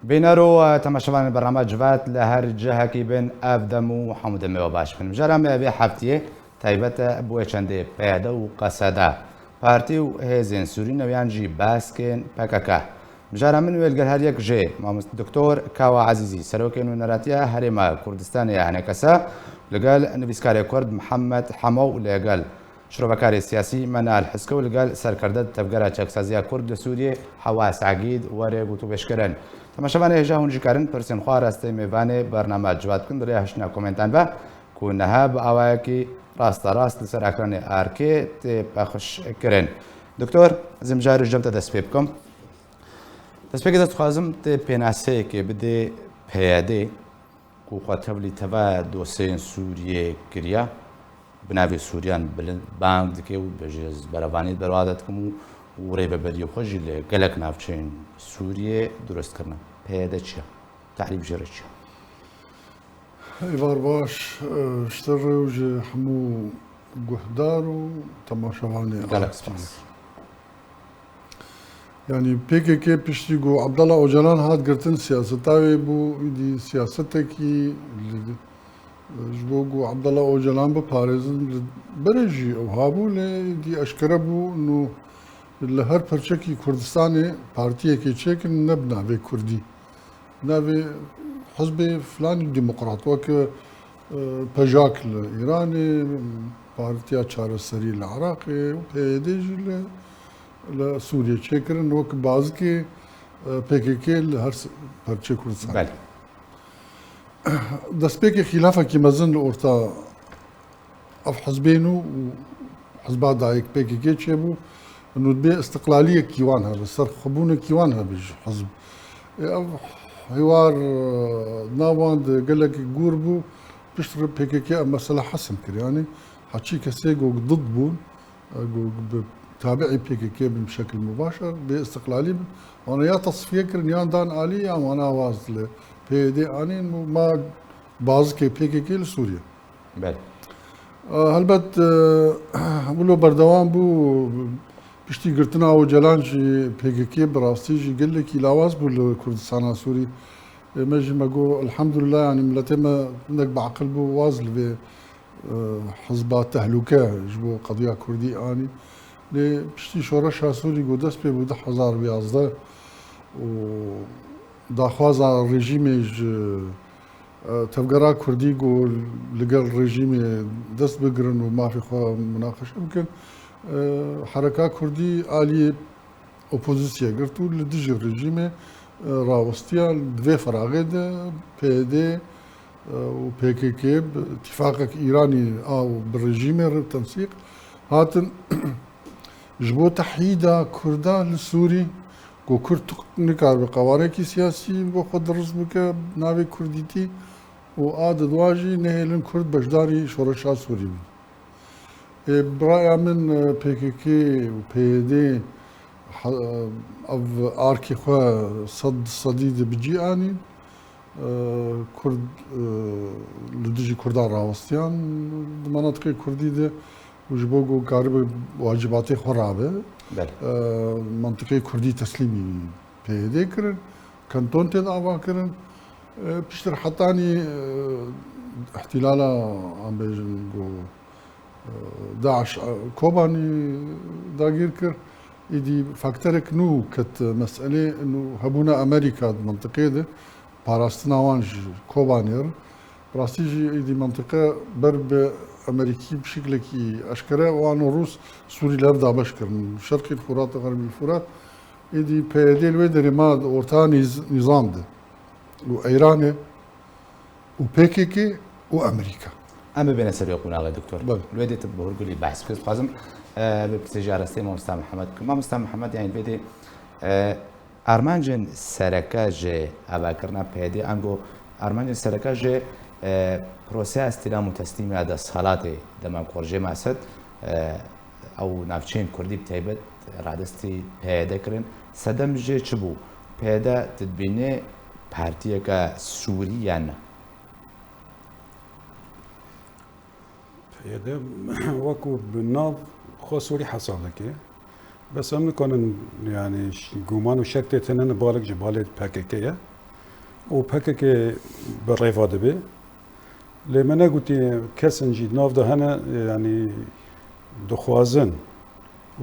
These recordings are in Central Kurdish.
بینرو تماشاوان برنامه جوات لهر جهه کی بین افدم و حمود می و باش بن جرام به هفته تایبت بو چنده پیاده و قصدا پارتی و هزین سوری نویان جی باسکن پککه جرام ویلگر هر یک جه ما دکتر کاوا عزیزی سروکن و نراتیا هرما کردستان یعنی کسا لقال نبیسکار کرد محمد حمو لقال شربكاري السياسي منال حسكو لقال سركردد تفقرا تشكسازيا كرد لسوريا حواس عقيد ورق وتبشكرن تماشاوانه هجاهون جيكارن پرسين خوار استي ميوانه برنامه جواد كن دريا هشنا كومنتان با كونها بأواكي راست لسر اكران اركي تي بخش كرن دكتور زمجار جمت دست بكم دست دست خوازم تي بيناسي كي بدي بيادي كو خاطب لي تبا دوسين سوريا كريا بناوی سوریان بانک دکه و بجز برابانید برادت کمو وری ببری خوشی لگلک نافچین سوریه درست کردن پیاده چیه تعریف جره چیه ایوار باش اشتر وج حمو گهدار و تماشاوانی گلک سپاس يعني PKK پشتی گو عبدالله اوجلان هات گرتن سیاستاوی بو ایدی سیاسته کی جبوغو عبد الله اوجلان بپارێزن برێژی ئەو هابوو لێ دی ئەشکرە بوو و لە هەر پەرچەکی کوردستانی پارتیەکی چێکن نەب ناوێ کوردی ناوێ حزبێ فلانی دیموقرات وەکە پەژاک لە ئیرانێ پارتیا چارەسەری لە عراقێ و پێدێژی لە سووریە چێکردن وەک بازکێ PKK لە هەر پەرچە کوردستان دەستپێکی خلافێکی مەزن لە ئۆرتا ئەف حزبێن و حزبا دایک PKK چێ بوو نوتبێ استقلالیەکی وان هەبێ سەرخەبوونێکی وان هەبێ حزب ئەو هێوار ناوان گەلێکی گور بوو پشت PKK ئەم مەسەلە حەسم کرد یانی هەرچی کەسێک گۆ ضد بوون تابعی PKK بن بشكل مباشر باستقلالي وانا يا تصفيه كرن يا دان الي يا وانا واز له PYD انين ما بازكي PKK لسوريا. بله. هلبت بلو بردوام بو بشتي قرتنا او جلانجي PKK براستي جي قال لك لاواز بو كردستان سوري ماجي ما جو الحمد لله يعني ملتي ما انك بعقل بو واز له حزبات تهلكه جبو قضيه كردي اني لی پشتی شورش سوری گودست به بود 2011 و داخواز رژیمش تفکر کردی گو لگل رژیم دست بگرن و ما فی خوا مناقشه ممکن حرکت کردی عالی اپوزیسیا گرتو لدیج رژیم راوستیا دوی فراغه ده PYD و PKK اتفاق ایرانی او بالرژیم تنسیق هاتن جبو تحييدا كردان للسوري كو كرد نكار بقواريكي سياسي بو خود رزمك ناوي كرديتي و آد دواجي نهيلن كرد بجداري شورشا سوري برايا من PKK و PYD او آركي خوا صديد بجي آني كرد لدجي كردان راوستيان مناطق كردي ده وجبوغو قارب واجبات خرابه منطقه كردي تسليمي PYD كرن كانتون تدعوا كرن بشتر حطاني احتلالا عم بيجنجو داعش كوباني داغير كر يدي فاكتورك نو كت مسألة انه هبونا امريكا منطقه ده باراستنا وانج كوبانير براستيجي يدي منطقه برب امريكي بشكل كي اشكره وانو روس سوري لاب دابش كرن شرقي الفرات غرب الفرات يدي PYD الويدري ما اورتاني نظام ده وايران و PKK وامريكا اما بين سريقون على دكتور الويدي تبهر قولي بحث كنت لازم بتجاره سيما مستعمل محمد ما مستعمل محمد يعني الويدي ارمانجن سركاج اباكرنا PYD انغو ارمانجن سركاج پروسه استلام و تسلیم هذا صالات دم کورجه مسد او نافچین کردی بتایبت رادستی PYD کرن صدم جه چبو PYD تدبینه پارتیه که سوری یا نه PYD وكو بالناف خو سوري حصلك بس هم كانن يعني جومان وشكت تنن بالك جبالة PKK وبهكاك بالريفا دبي لما انا قلت كسن جيد نافدا هنا يعني دخوازن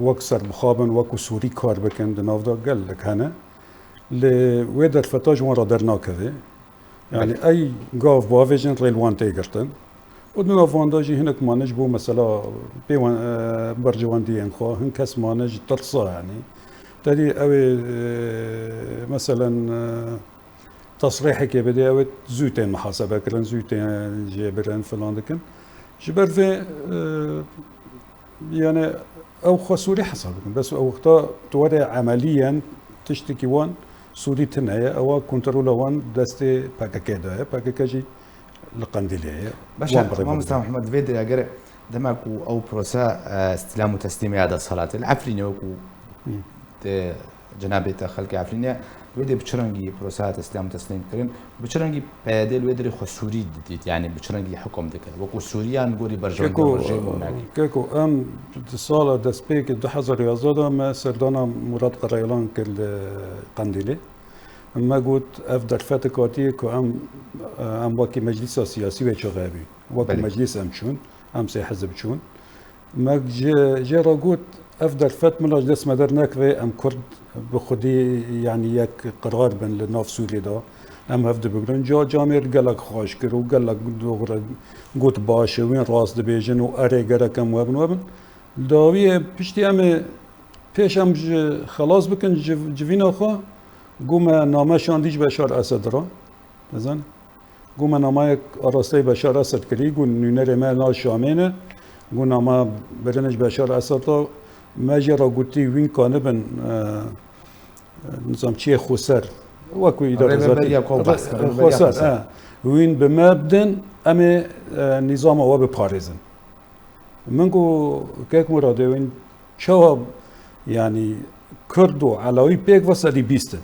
وكسر بخابن وكو سوري كار بكن دنافدا قال لك هنا لويدر فتاج ورا درنا كذا يعني اي قاف بافيجن ريل وان تيجرتن ودنا فانداجي هناك مانج بو مثلا بيوان برجوان دي انخو هن كاس مانج ترصا يعني تدي اوي مثلا تصريحك يبدي اوي زوتين محاسبه كرن زوتين جبرن فلان دكن جبر في يعني او خسوري حسابكم بس او وقتا توري عمليا تشتكي وان سوري تنايا او كنترول وان دستي باكاكيدا باكاكاجي لقنديليه باشا ما مستر محمد فيدر اگر دماكو او بروسا استلام وتسليم هذا الصلاه العفرينه وكو جنابه خلق عفرينه ويدي بچرنگي بروسا استلام وتسليم كرين بچرنگي بادل ويدري خسوري ديت يعني بچرنگي حكم دك وكو سوريان غوري برجون كيكو ام اتصال دسبيك دحزر يازادا ما سردانا مراد قريلان كل قنديلي ما قلت افضل فتكاتي كو ام واكي مجلس سياسي ويتش غابي واكي مجلس ام شون ام سي حزب شون ما جرا قلت افضل فت ملاج دس مدرناك في ام كرد بخدي يعني يك قرار بين لناف سوريا دا ام هفد بقرن جامير قالك خوش كرو قالك دوغرا قلت باش وين راس دبيجن واري قركم وابن داويه بشتي ام پیش ام خلاص بكن جفينا خو قوم نامه شانديج بشار اسد را بزن قوم نامه اراسته بشار اسد کری قول نونر ما ناش شامینه قول نامه برنج بشار اسد را مجرا قلتي وين كان بن نظام چیه خسر وكو اداره ذاتي خسر وين بمبدن ام نظام او بپاريزن منكو كيك مراده وين شو يعني كردو علاوي بيك وسدي بيستن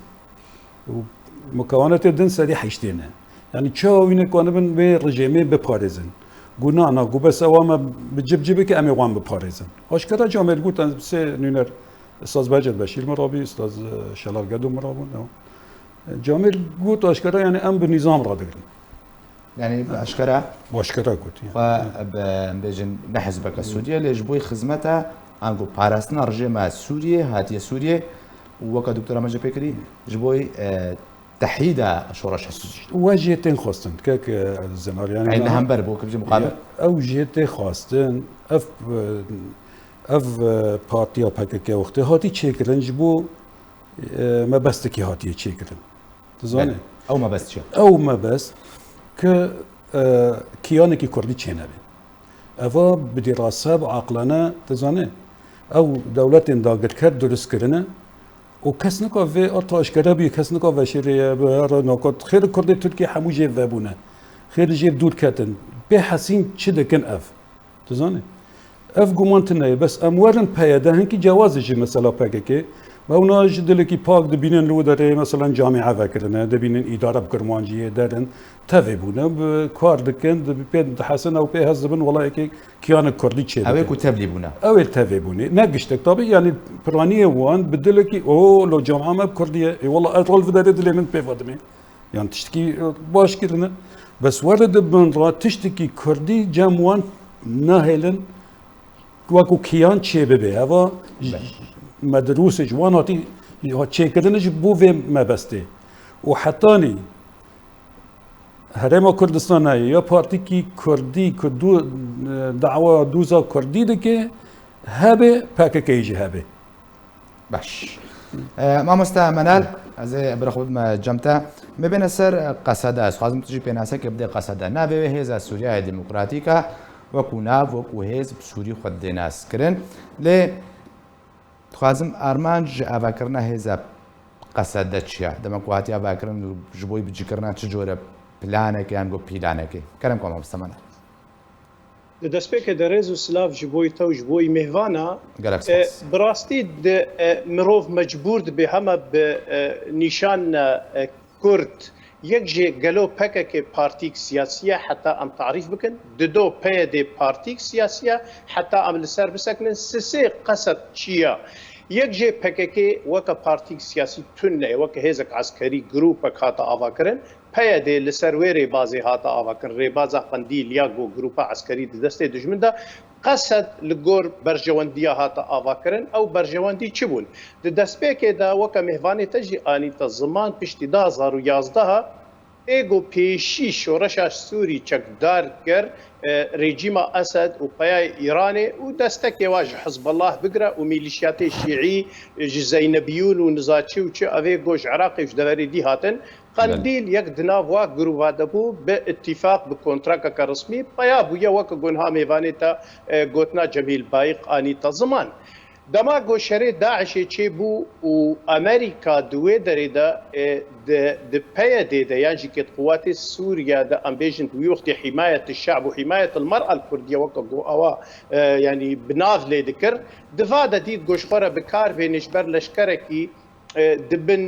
ومكونات الدين سدي حيشتينه يعني شو وين كانوا بن برجيمي بپاريزن قلنا انا قو بس اوام بجيب جيبك امي وام بپاريزن اشكرا جامل قلت سي نونر استاذ بجد بشير مرابي استاذ شلال قدو مرابون جامل قلت اشكرا يعني ام بنظام رادقن يعني اشكرا قلت يعني بيجن بحزبك السوريه اللي جبوي خدمتها انغو باراسنا رجيم سوريا هاتيه سوريا وكا دكتوره ماجي بكري جبوي تحييد شورش السوري وجهتين خاصتن كاك الزنار يعني عندنا همبر بو كبجي مقابل او جهتين خاصتن اف بارتيا باكا وقت هاتي تشيكرن جبو ما بستكي هاتي تشيكرن تزاني او ما بس شو او ما بس ك كيانكي كردي تشينبي افا بدراسه بعقلنا تزاني او دولت انداغت کرد درست کردنه و کس نکا و اتاش کرده بی کس نکا و شریعه به نکات خیر کرده ترکی همو جیب وبونه خیر جیب دور کتن به حسین چه دکن اف تزانه اف گمانت نه بس امورن پیاده هنگی جوازش مثلا پاکه که و اونا جدلی کی پاک دبینن لو داره مثلا جامعه وکرنه دبینن اداره بکرمانجیه دارن تفه بونه کار دکن بپید حسن او به حزبن والله کی کیان کردی چه اوه کتاب لیبونه اوه تفه بونه نگشتک طبعا يعني پرانیه وان بدلی کی او لو جامعه ما بکردیه والله اطول في داره دلی من پیفادمی يعني تشتكي باش كرنا بس ورد من را تشتكي كردي جموان ناهلن وكو كيان چه ببه هوا مدروس جواناتي چه كردنش بو في ما بسته وحتاني هرما كردستان يا بارتي كي كردي كدو دعوة دوزا كردي دكي هبه باككيجي هبه باش ما مستعمل از برخود ما جمتا مبين سر قصده است خواستم تجي بيناسه که بده قصده نه به حزب سوریه دموکراتیکا و کناو و کو حزب سوری خود دیناس کرن ل خواستم ارمانج افکرنا حزب قصده چیه دموکراتی افکرن جبوی بجکرنا چه جوره پلانه که انگو پیلانه که کرم کوم مستعمل دەستپێکە دەڕێز و سلااف ji بۆی تەو ji بۆی میێوانە بڕاستی مرۆڤ مەجبور دەبێ هەمە بە نیشان کورد یەک jê gelo pekekê partîk siyasiye heta em tarîf bikin dido peyê dê partîk siyasiye heta em li ser bisekinin sisê qesed çiye یەک جێ پەکەکێ وەکە پارتیک سیاسی تونێ وەکە هێزێک عسکەری گروپە هاتە ئاواکردن پەیە دێ لەسەر وێرێ بازێ هاتە ئاواکردن ڕێبازە قەندیل یا بۆ گروپە عسکەری دەستێ دژمندا قەسەد لە گۆر بەرژەوەندیە هاتە ئاواکردن ئەو بەرژەوەندی چ بوون دەستپێکێدا وەکە میهوانێ تەژی ئانیتە زمان پشتی 2011 ئێگۆ پێشی شۆڕەشە سووری چەکدار کرد رێجیمە ئەسەد و پەیای ئیرانێ و دەستەکێ واژ حزب الله بگرە و میلیشیاتی شیعی ji زەینەبیون و نزاچی و چ ئەوێ گۆژ عراقیش دەوەریدی هاتن قەندیل یەک دناو وا گروڤا دەبوو بە اتفاق بە کۆنتراکەکە ڕسمی پەیا بوویە وەکە گۆنها میێوانێتە گوتنا جەمیل بایق ئانیتە زمان دەما گۆشەرێ داعشێ چێ بوو و ئەمریکا دوێ دەرێدا پەیە دێدە یانجی کێت قوواتی سووریا دا ئەمبێژن دوی وەختی حیمایەت الشعب و حیمایەت المەرأة الکوردیە وەکە گۆ ئەوە ینی بناو لێ دەکرد دوا دەدیت گۆشخۆرە بکار بێنش بەر لەشکەرێکی دبن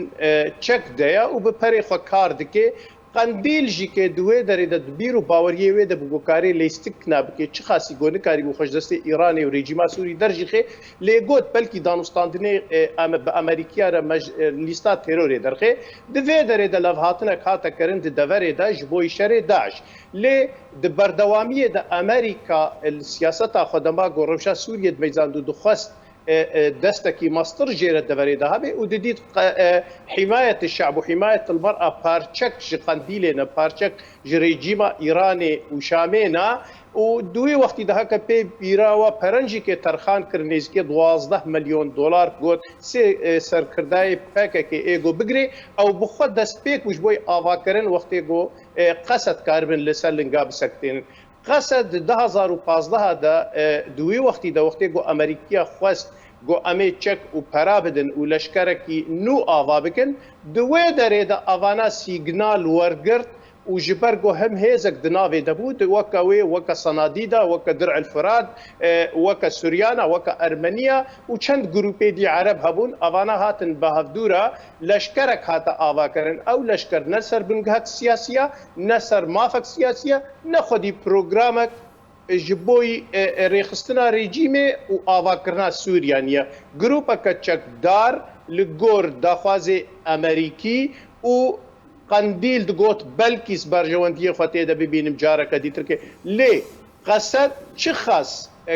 چەک دەیە و بپەرێ خۆ کار دکێ قەندیل ژی کێ دوێ دەرێدە بیر و باوەریە وێ دە بگۆکارێ لیستک نابکێ چ خاسی گۆنکاری بۆ خۆشدەستی ئیرانی و ڕێجیما سووری دەرژی خێ لێگوت بەلکی دانوستاندنێ بە ئەمریکیارە لیستا تێرۆرێ دەرخێ دوێ دەرێدە لەڤ هاتنەک هاتەکردن دەڤەرێدا ji بۆی شەرێ داعش لێ بەردەوامیە دە ئەمریکا سیاسەتا خۆدەما گۆڕەوشە سووریە دمەیزاند و دخواست دەستێکی مەستر ژێرە دەبەرێدا هەبێ و دەدیت حیمایەت الشعب و حیمایەت المەرأة پارچەک ji قەندیلێنە پارچەک ji رێجیما ئیرانێ و شامێنە و دوی وەختی دەهەکە پێ بیراوە پەرەنجێکێ تەرخان کرد نێزیکێ 12 ملیۆن دۆلار گوت سێ سەرکردای پەکێکی ئێگۆ بگرێ ئەو بخۆ دەستپێک وش بۆی ئاواکردن وەختێگۆ قەسەد کاربن لەسەر لنگا بسەکتێنن قەسەد 2015 دا دوی وەختی دا وەختێگۆ ئەمریکیا خواست گۆ ئەمێ چەک و پەرا بدن و لەشکەرێکی نو ئاوا بکن دوێ دەرێدا ئەوانە سیگنال وەرگرت و ji ber got hem hêzek di navê de bû weka wê weka Sanadîda weka Dir el Firad weka Suryana weka Ermeniya û çend grupê dî Ereb hebûn evana hatin bi hevdûra leşkerek hate avakirin ew leşker ne ser bingehek siyasiya ne ser mafek siyasiya ne xwedî programek ji boî rêxistina rejîmê û avakirina Sûriyaniye grupeke çekdar li gor daxwazê Emerîkî û قەندیل دگوت بەلکیس بەرژەوەندیە خۆ تێدە ببینم جارەکە دیترکێ لێ قەسەد چ خاس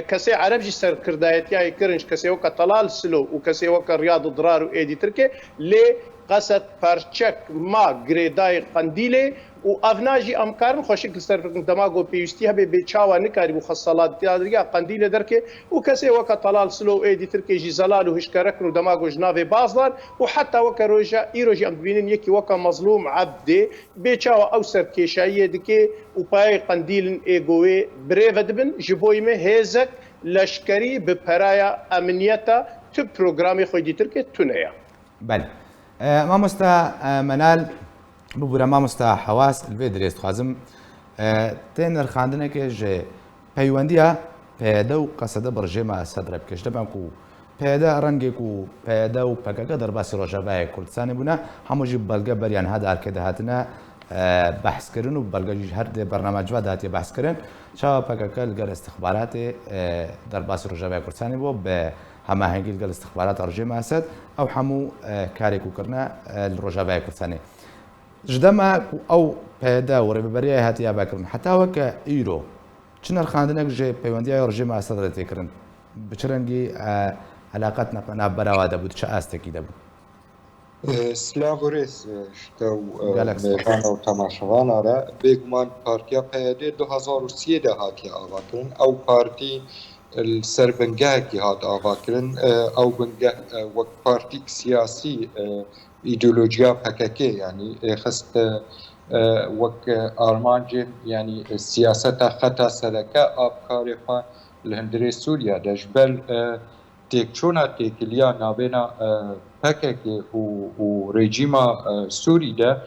کەسێ عەرەبژی سەرکردایەتیای کرنج کەسێ وەکە تەلال سلۆ و کەسێ وەکە ڕیاد و درار و ئێدی ترکێ لێ قەسەد پەرچەک ما گرێدای قەندیلێ و ئەڤناژی ئەمکارن خۆشێک سەرکردن دەماگۆ پێویستی هەبێ بێ چاوە نکاری بوو خەسەڵاتیادریا قەندیلە دەرکێ و کەسێ وەکە تەلال سلۆ و ئێدی ترکێژی زەلال و هشکەرەکن و دەماگۆژ ناوێ بازدان و حتا وەکە ڕۆژە ئیرۆژی ئەم ببینن یەکی وەکە مەزلوم عەبدێ بێ چاوە ئەو سەرکێشاییە دکێ و پایەی قەندیلن ئێگۆوێ برێڤە دبن ji بۆی me hêzek leşkerî bi peraya emniyeta tu programê xwe dîtirkê tuneye. بله مامۆستا مەنال ببوورە مامۆستا حەواس لێ درێست خوازم تێ نرخاندنێکێ ژێ پەیوەندیە پێدە و قەسەدە بڕژێمە سەدرە بکەش دەبم و پێدە ڕەنگێک و پێدە و پەکەکە دەرباسی ڕۆژەبایە کوردستانی بوونە هەمووژی بەڵگە بەریان هەدارکە دەهاتنە بەحسکردن و بەڵگەژی هەردێ بەرنامەجووا داهاتێ بەحسکردن چاوە پەکەکە لەگەڵ استخباراتێ دەرباسی ڕۆژەبای کوردستانی بۆ بە هەماهەنگی لەگەڵ استخبارات ڕژێمە ئەسەد ئەو هەموو کارێک و کردنە ڕۆژەبای کوردستانی ji dema ku ew pêda û rêbeberiya hatiya vekirin heta weke îro çi nirxandinek ji peywendiya rejîma Esed re têkirin bi çi rengî eleqet navbera we debû çi astekî debû Silav û rêz ji te mêvana û temaşevana re bêguman Partiya PYD 2003 de hatiye avakirin ew partî li ser bingehekî hat avakirin ew bingeh wek partîk siyasî ایدئولوژیا پککی یعنی خست وک آرمانج یعنی سیاست خطا سلکه آبکاری خان لهندری سوریا دجبل تکچونا تکلیا نابینا پککی و رژیما سوری ده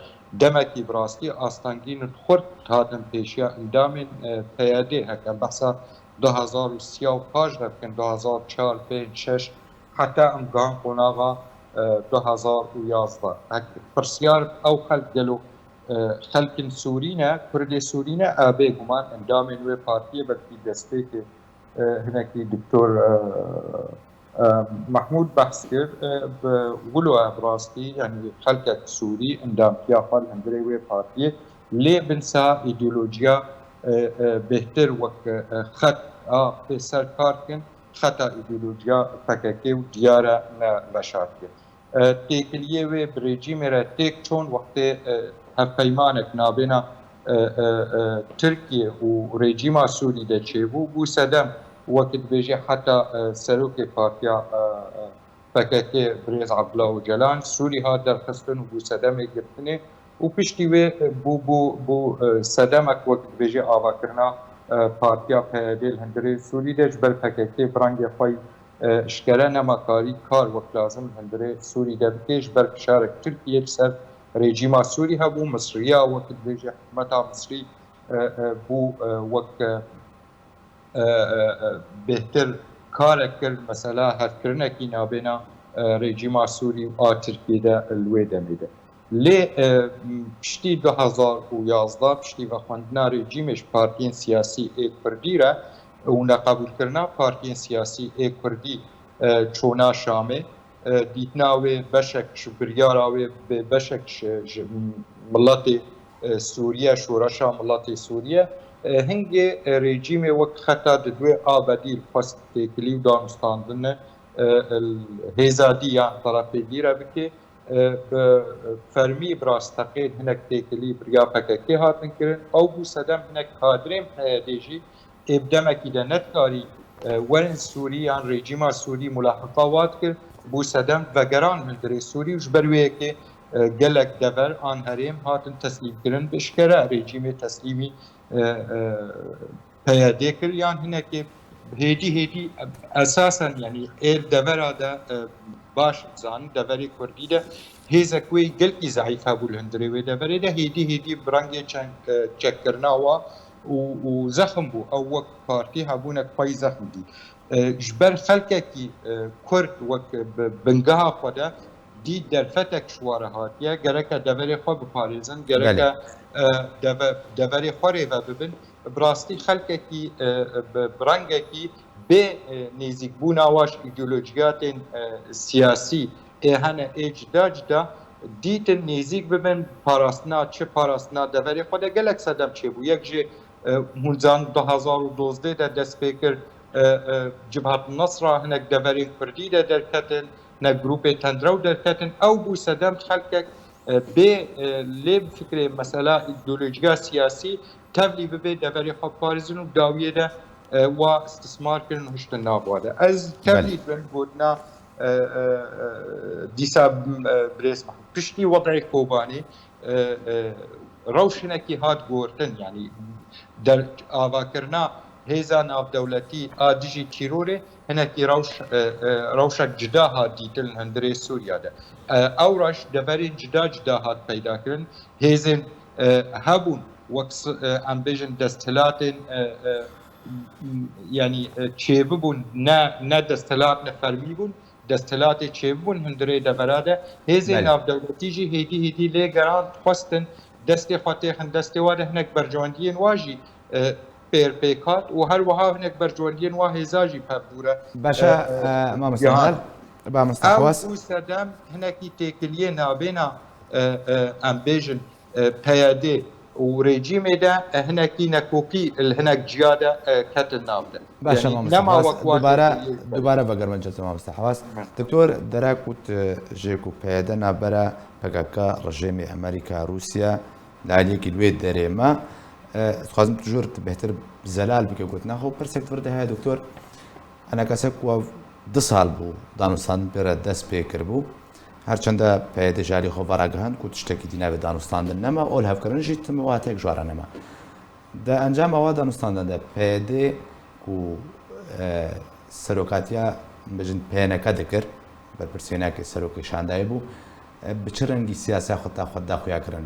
دمکی براستی آستانگین خورد هاتن پیشیا اندامین پیاده هکن بحثا 2035 رفکن 2004 5 6 حتی امگان قناغا 2011 پرسیار او خلق گلو خلق سورینه کرد سورینه آبه گمان اندام نوی پارتیه بلکی دسته که هنکی دکتور محمود بحث کرد بقولوا براستي يعني خلقك سوري اندام فيها فال هندري وي بارتي لي بنسا ايديولوجيا بهتر وك خط في سر كاركن خطا ايديولوجيا فككي وديارة بشاركي تيكليه وي بريجيم را تيك چون وقت هفقيمانك نابنا تركيا وريجيما سوري دا چيبو بو سدم وقت بيجي حتى سلوكي بارتيا فككي بريز عبدالله وجلان سوري هذا الخصن وبو سدم يقرتني وبشتي وي بو سدمك وقت بيجي آواكرنا بارتيا بهدل هندري سوري دا جبل فككي برانجي فاي اشكرا نماكاري كار وقت لازم هندري سوري دا بكيش بركشارك تركيا جسر ريجيما سوري هبو مصرية وقت بيجي حكومتها مصري بو وقت بهتر کارکر مثلا هرکرنکی نابینا رژیم سوری و ترکیه دا الویده میده لی پشتی 2011 پشتی وخوندنا رژیمش پارتین سیاسی ایک کردی را و نقبول کرنا پارتین سیاسی ایک کردی چونا شامه دیتناوی بشکش بریاراوی بشکش ملت سوریه شورشا ملت سوریه هنگی رژیم وقت خطا دوی آبادی خواست تکلی و دانستاندن هزادی طرف دیره بکی فرمی براستقید هنک تکلی بریا پککی هاتن کرن او بو سدم هنک کادریم حیادیجی ابدمکی ده نتکاری ورن سوری یان رژیم سوری ملاحقه واد کرد بو سدم وگران هندری سوری وش برویه که گلک دور آن هریم هاتن تسلیم کرن بشکره رژیم تسلیمی پیاده کرد یان هنه که هیدی اساسا یعنی ایر دورا دا باش زان دوری کردی دا هیزا کوی گلکی ضعیفه بول هندری و دوری دا هیدی برانگی چک کرنا و زخم بو او وقت پارتی هبونک پای زخم دی جبر خلقه کی کرد وقت بنگاه خدا دی در فتک شواره هاتیه گرکه دوری خواه بپاریزن گرکه دوری خواه و ببین براستی خلقه کی برانگه کی به نیزیک بونا واش ایدئولوژیات سیاسی ایهانه اجدا دیتن نیزیک ببین پاراستنا چه پاراستنا دوری خواه ده گلک صدم چه بو یک جه هونزان 2012 ده دست بکر جبهت النصر هناك دوری کردی ده در کتن نه گروپ تندرو در کتن او بو سدم خلقك به لب فکر مسئله ایدئولوژیا سیاسی تبلی به دوری خواب پارزن و داویه ده و استثمار کردن هشتن نابواده از تبلی بن بودنا دیسا بریس پشتی وضعی کوبانی روشنکی هات گورتن یعنی در آواکرنا هیزا ناف دولتی آدیجی تیروره هنکی روشک جدا هات دیتل هندری سوریا ده اوراش دبری جدا هات پیدا کرن هیزن هبون وقت امبیجن دستلاتن یعنی چه ببون نه دستلات نه فرمی بون دستلات چه ببون هندری دبراده هیزن ناف دولتی جی هیدی لگران خواستن دستی خاطر دستی واده هنک برجواندین واجی پیکات و هر وها هنک برجواندین واه هزاجی پبوره باشا ما مستعمل با مستحواس او سدم هنکی تکلیه نابینا امبیجن پیاده و رژیم ده هنکی نکوکی هنک جیاده کتل نابده باشا ما مستحواس دوباره بگر من جلت ما مستحواس دکتور دراکوت جیکو پیاده نابره پکاکا رژیم امریکا روسیا لعلیکی الوید داره ما خازم تجور بهتر زلال بك قلتنا هو برسك فرده هاي دكتور انا كسك و 2 سال بو دانستان بر دست بكر بو هرچند پیاده جاری خو ورگهان کو تشتکی دینه به دانستان نما اول هف کرن جیت مواتک جوار نما ده انجام اوا دانستان ده پیاده کو سروکاتیا بجن پینه کدکر بر پرسینا که سروک شاندای بو بچرنگی سیاست خود خویا کرن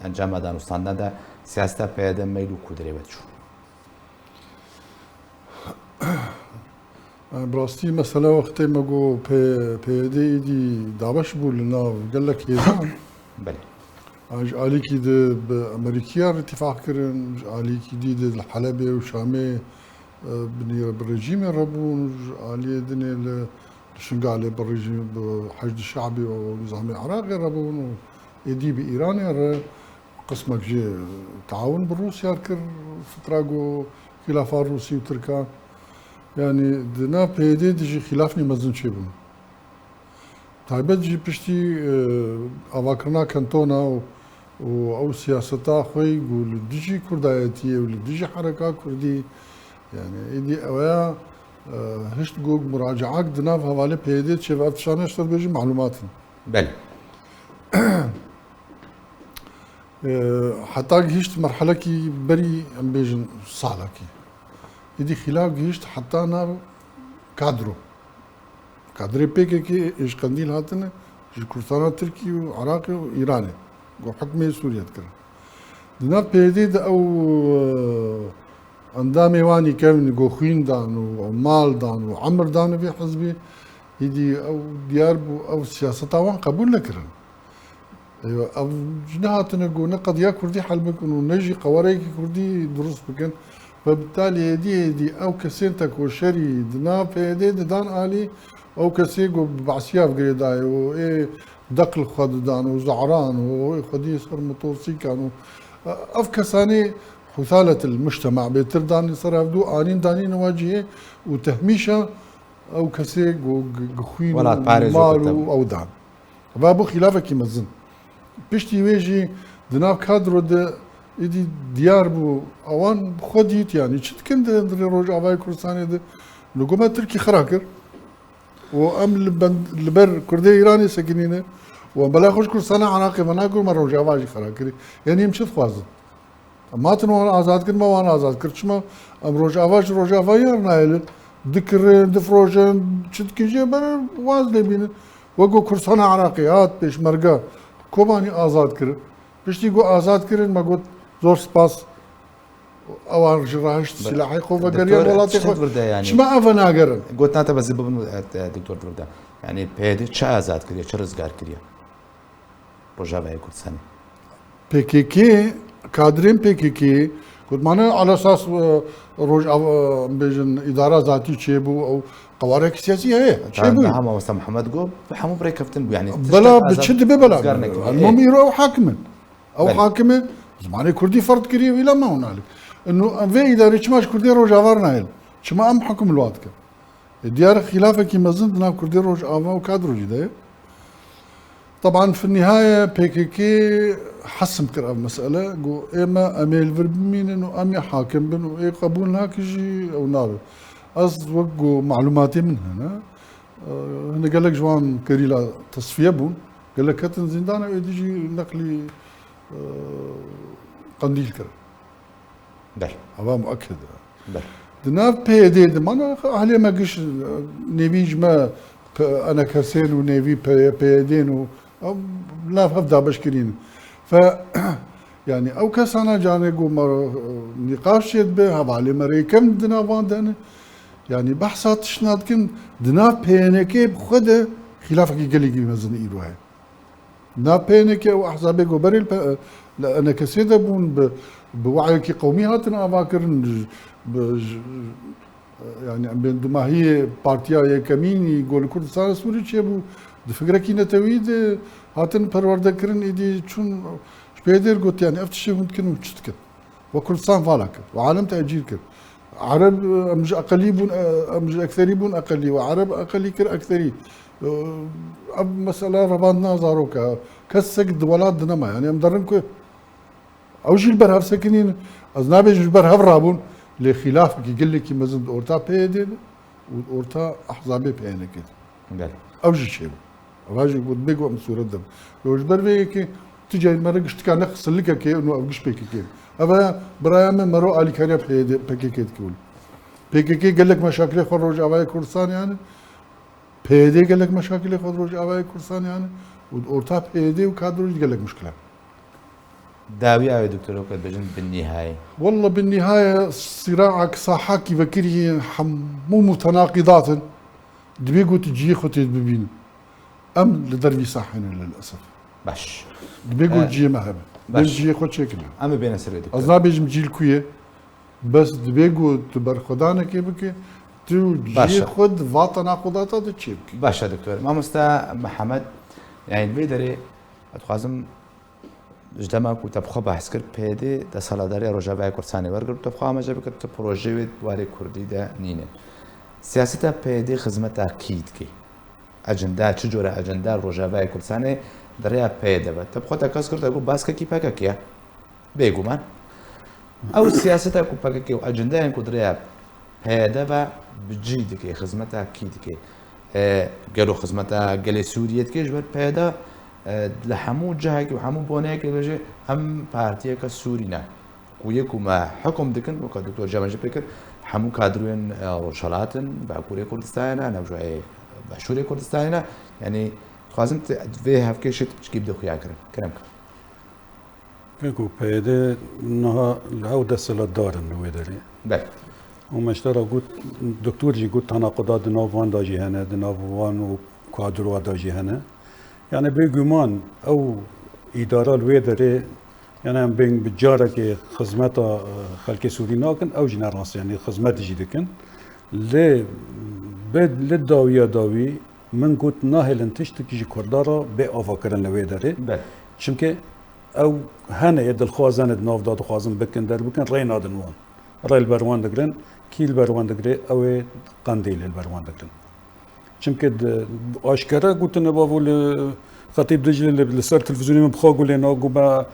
انجام دانستان ده سیاست پیاده میلو کدری بچو براستی مثلا وقتی مگو پیاده ایدی دعوش بولنا قال لك يزان بله علی کی ده به امریکا اتفاق کردن علی کی ده حلب و شام بني برجيم ربون علی دني شنقالي بالرجيم بحشد الشعبي ونظام العراقي ربون يدي بإيران قسمك جي تعاون بالروسيا كر فتراقو خلافات روسي وتركان يعني دنا بيدي دجي خلافني مزن شيبون تايبت جي بشتي أواكرنا كانتونا او سياستا خوي يقول دجي كردايتي ولا دجي حركه كردي يعني يدي اويا هشت جوج مراجعات دناف حوالي بيدي شباب تشانش بيجي معلومات بل حتى هشت مرحله كي بري ام بيجن صالكي يدي خلاف هشت حتى انا كادري بيكي ايش قنديل هاتنا كردستان تركي وعراقي وايراني جو حكمي سوريا تكرر دنا بيديد او اندامي واني كان جو خوين دان ومال دان وعمر دان في حزبي يدي او ديار او سياسة وان قبول لكرن ايوه او جناتنا جو نقد يا كردي حلبك انه نجي قواريك كردي دروس بكن فبالتالي يدي او كسنتك وشري دنا بيديد دان الي او كسيجو بعسياف قريداي وايه دقل خددان وزعران وخدي صار موتوسيكل افكساني حثالة المجتمع بترداني صار يبدو انين داني نواجهه وتهميشه او كسيج وخوين مال او دان بابو خلافك يمزن بيشتي ويجي دناب كادرو د يدي ديار بو اوان خديت يعني شت كنت روج افاي كردستاني د لقمه تركي خراكر وام البر كردي ايراني ساكنين وبلا خوش كردستان عراقي مناكل مرة جواجي خراكري يعني يمشي خوازن ما تنو آزاد كر ما وانا آزاد كر شما ام روجاوا يرنايل ذكر دفروجن شد كيجي بر واز لبين وقو كردستان عراقيات بيش مرقا كوباني آزاد كر بيشتي قو آزاد كر ما قلت زور سباس اوان جراحش سلاحي خوفا قريا ولاتي يعني شما افنا قرن قلت ناتا بس دكتور دردا يعني بيدي تشا آزاد كريا تشا رزقار كريا روجاوا كردستاني PKK كادرين PKK كنت معنا على اساس روج بيجن اداره ذاتي تشيبو او قوارك سياسيه هي تشيبو هم وسط محمد قوب حمو بري كفتن يعني بلا بتشد ببلا المهم يروحوا حاكمه زماني كردي فرد كريه الى ما هنالك انه في اداره تشماش كردي روج افارنا هل شما ام حكم الوقت الديار خلافك يمزن دنا كردي روج افا وكادرو جدايه طبعا في النهايه PKK حسم كر المساله جو اما اميل فربمين انه امي حاكم بن اي قبول هاك يجي او نار از وقو معلوماتي من هنا هنا قال لك جوان كريلا تصفيه بون قال لك كتن زندانه يجي نقلي قنديل كر بل هذا مؤكد بل دنا بيدي ما انا اهلي ما قش نبيج ما انا كسين ونيفي بيدين لا هفدا بشكرين ف يعني او كسانا جاني نقاش يدبه هبالي مري كم دنا باندن يعني بحثات شناد كن دنا بينكي بخده خلافك يقلي مزن ايرو هاي دنا بينكي واحزابي بري انا كسيده بون بوعيك قومياتنا افاكر يعني عندما هي بارتيا كمين يقول كردستان سوري تشيبو دفكرة كي نتويد هاتن پرورده كرن ايدي چون شبيدر قلت يعني افتشي هون كن وشت كن وكردستان فالك وعالم تأجير كن عرب مش اقلي بون مش اكثري بون اقلي وعرب اقلي كر اكثري اب مسألة رباندنا زاروكا كسك دولات دنما يعني مدرنكو او جيل برهف سكنين ازنابي جيل برهف رابون لخلاف كي قال لك مزن اورتا بيدين واورتا احزابي بينك قال او جي شيء واجي قد بيقوا مسور الدم لو جبر بيك تجي مرق اشتكى نقص لك كي انه ابقش بيك كي ابا برايم مرو علي كاريا بيك كي تقول بيك قال لك مشاكل خروج اباي كردستان يعني بيدي قال لك مشاكل خروج اباي كردستان يعني واورتا بيدي وكادروج قال لك مشكله داوي يا دكتور وقت بجن بالنهايه والله بالنهايه صراعك صاحاكي بكري مو متناقضات دبيقو تجي خوتي ببين ام لدربي صاحنا للاسف باش دبيقو تجي مهبه بيجي خود شكل ام بين سر دكتور ازنا بيجم جيل كويه بس دبيقو تبر خدانا كيف تو جي باشا. خود واتناقضات هذا تشيب باشا دكتور مامۆستا محەممەد یعنی بێ دەرێ ئەتخوازم ژدەما و تەبخۆ بەحس کرد پێدێ دەسەڵاتداری ڕۆژاوای کوردستانی وەرگرت تەبخوا ئاماژە بکرد کە پرۆژەوێت دوارێ کوردیدا نینێن سیاسەتە پێدێ خزمەتە کیتکەی ئەجندا چ جۆرە ئەجندا ڕۆژاوای کوردستانی دەڕێیا پێ دەبێت تەبخۆتە کەس کرد دەگو باسکەکی پەکەکیە بێگومان ئەو سیاسەتە کوپەکەکی و ئەجندایان کودرەیە پێدەبە بجی دکەی خزمەتە کی دکەی گەلو خزمەتە گەلێ سووریەت کێش بەر پێدا لە هەموو جاهێکی و هەموو بۆنەیەکی بێژێ ئەم پارتیەکە سوورینە و یەکومە حکم دکن وەکە دکتۆر جەمەژە پێ کرد هەموو کادروێن ڕۆژهەڵاتن باکووری کوردستانە نەوژایە باشووری کوردستانە یعنی خوازم vê hevkêşê pişkî bidixuya kirin kerem kir Peki peyde naha lev desthilatdarin li wê derê bel û meştera got doktor jî got tenaquda di nav wan da jî hene di nav wan û kadrowa da jî hene yani bêguman ew îdara li wê derê yani em bên bi carekê xizmeta xelkê Sûrî nakin ew jî ne rast yani xizmet jî dikin lê li dawiya dawî min got nahêlin tiştekî ji Kurdara bê avakirin li wê derê bel çimkî ew heneyê dilxwazan di nav da dixwazin bikin derbikin rê nadin wan rê li ber wan digirin kî li ber wan digire ew ê qendêlê li ber wan digirin çimkî aşkere gotin bavû li Xetîb Diclê li ser televîzyonê min bixwe gulê nago me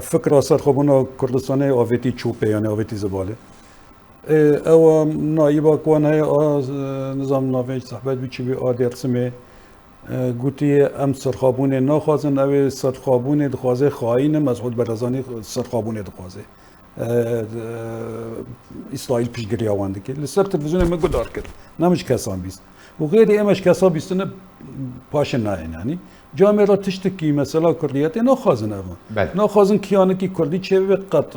fikra serxwebûna Kurdistanê avêtî çûpê yani avêtî zibalê ew nayîba ku wan heye nizam navê sehbet bî çi bî a Dêrsimê gotiye em serxwebûnê naxwazin ew ê serxwebûnê dixwaze xayînim Mesûd Barzanî serxwebûnê dixwaze İsraîl piştgiriya wan dike li ser televîzyonê me gudar kir nemiş kesan bîst û xêrê em eş kesa bîstine paşin nayên yanî camê ra tiştekî mesela Kurdiyetê naxwazin ev naxwazin kiyanekî Kurdî çêbê qet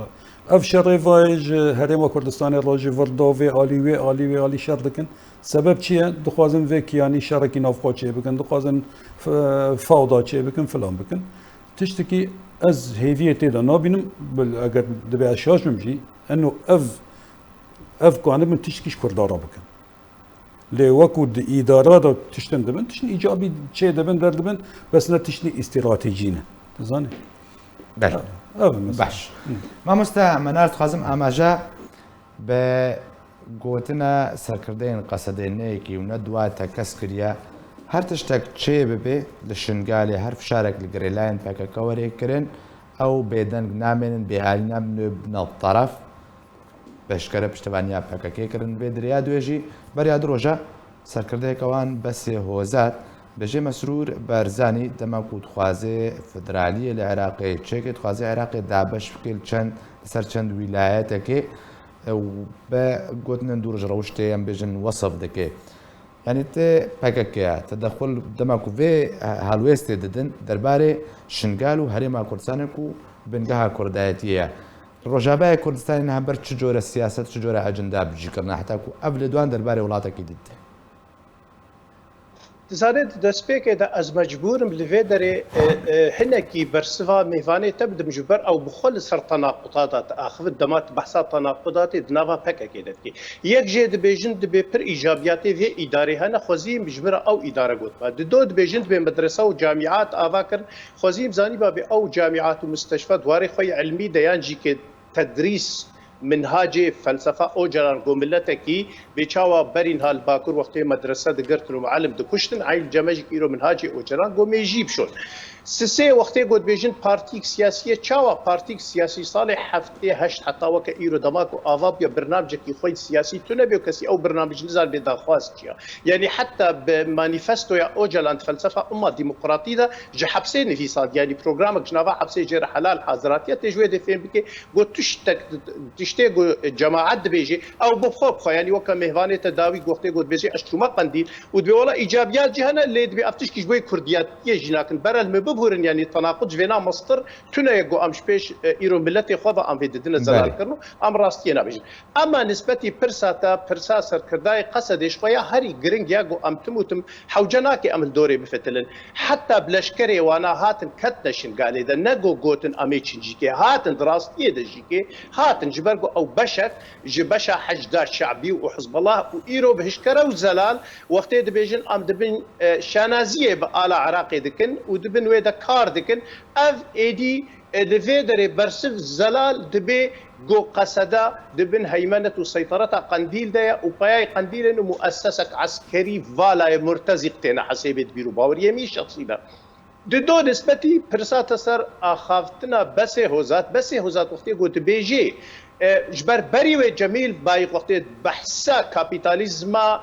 ev şerêvayê ji Herêma Kurdistanê ra ji vir da vê alî wê alî wê alî şer dikin sebeb çi ye dixwazin vê kiyanî şerekî navxwe çê bikin dixwazin fawda çê bikin filan bikin tiştekî ez hêviyê tê de nabînim eger dibe ez şaş bim jî eno ev ku anibin tiştekî ji Kurdara bikin lê wekû di îdara da tiştin dibin tiştî îcabî çê dibin derdibin bes ne tiştî îstîratêjî ne dizanî bel baş mamosta menar dixwazim amaja bi gotina serkirdeyên qesedêneyekî û ne duwate kes kiriye her tiştek çê bibe li şingalê her fişarek li girêlayên PKK werê kirin ew bêdeng namênin bêhalî namîne nav taraf beşkere piştevaniya PKK kirin vê diriya duê jî beriya du roja serkirdeyeka wan besê hozat bêjê Mesrûr Barzanî dema ku dixwaze federaliyê li Iraqê çêkê dixwaze Iraqê dabeş bike li ser çend wîlayetekê be gotinên dû ji rewiştê em bêjin wesef dike yani te PKKya tedexul dema ku vê halwêstê didin derbarê şingal û Herêma Kurdistanê ku bingeha Kurdayetî ye Rojavayê Kurdistanê hember çi cure siyaset çi cure ecenda bicîkirine heta ku ev li dwan derbarê welatekî didî Zanê destpêkê de ez mecbûrim li vê derê hinekî bersiva mêvanê te bidim ji ber ew bixwe li ser tenaquda da te axivin dema behsa tenaqudatê di nava PKK de dikê yek jê dibêjin dibê pir îjabiyatê vê îdarê hene xweziyên ji mir ew îdare gotma di do dibêjin dibê medresa û camîat ava kirin xweziyên zanîba bê ew camîat û müsteşfa dwarê xwe ilmî de yan jî kê tedrîs منهاجê felsefa o caran gomilletekî bêçawa berîn hal bakur wextê medrese digirtin û muallim dikuştin eyl cemejî îro minhacê o caran gomêjî bişon Sisê wextê gotbêjin partîk siyasî çawa partîk siyasî salê heftê heşt heta weke îro dema ku ava ya birnamecekî xwe siyasî tu nebe kesî ew birnamej nizan bê daxwaz çiya yani heta bi manîfestoya o calan felsefa umma demokratî de ji hepsê nivîsand yani programek ji nava hepsê jêre helal haziratiya tê ji wê dê fêm bike got tiştê cemaat dibêjê ew bixwe bixwe yani weke mêhvanê te dawî wextê gotbêjê eşçûma qendîl û dibê wala îcabiyat cî hene lê dibê ev tişkî ji bo Kurdiyetiyê jî nakin berel me ببورن يعني تناقض جوینا مصدر تونه يقو امش بيش ايرو ملتي خوضا ام فيددنا زلال كرنو ام راستينا بيجن اما نسبتي برسا سركرداي قصد شويه هري جرينج ياقو ام تموتم حوجناكي ام الدوري بفتلن حتى بلشكري وانا هاتن كتنشن قال اذا نقو قوتن اميتشن جيكي هاتن دراستي دجيكي هاتن جبرقو او بشك جبشا حشدا شعبي وحزب الله وايرو بهشكره وزلال وقت دبيجن ام دبن شانازيه بالا عراقي دكن ودبن ويدا كار دكن اف ايدي دفيدري برسف زلال دبي جو قصدا دبن هيمنه وسيطره قنديل ده وباي قنديل انه مؤسسه عسكري فالا مرتزقتنا حسيبت بيرو باور يمي شخصي ده دو نسبتي برسات سر اخافتنا بس هوزات وقتی گوت بیجی جبر بری و جمیل بای وقتی بحثا کاپیتالیزما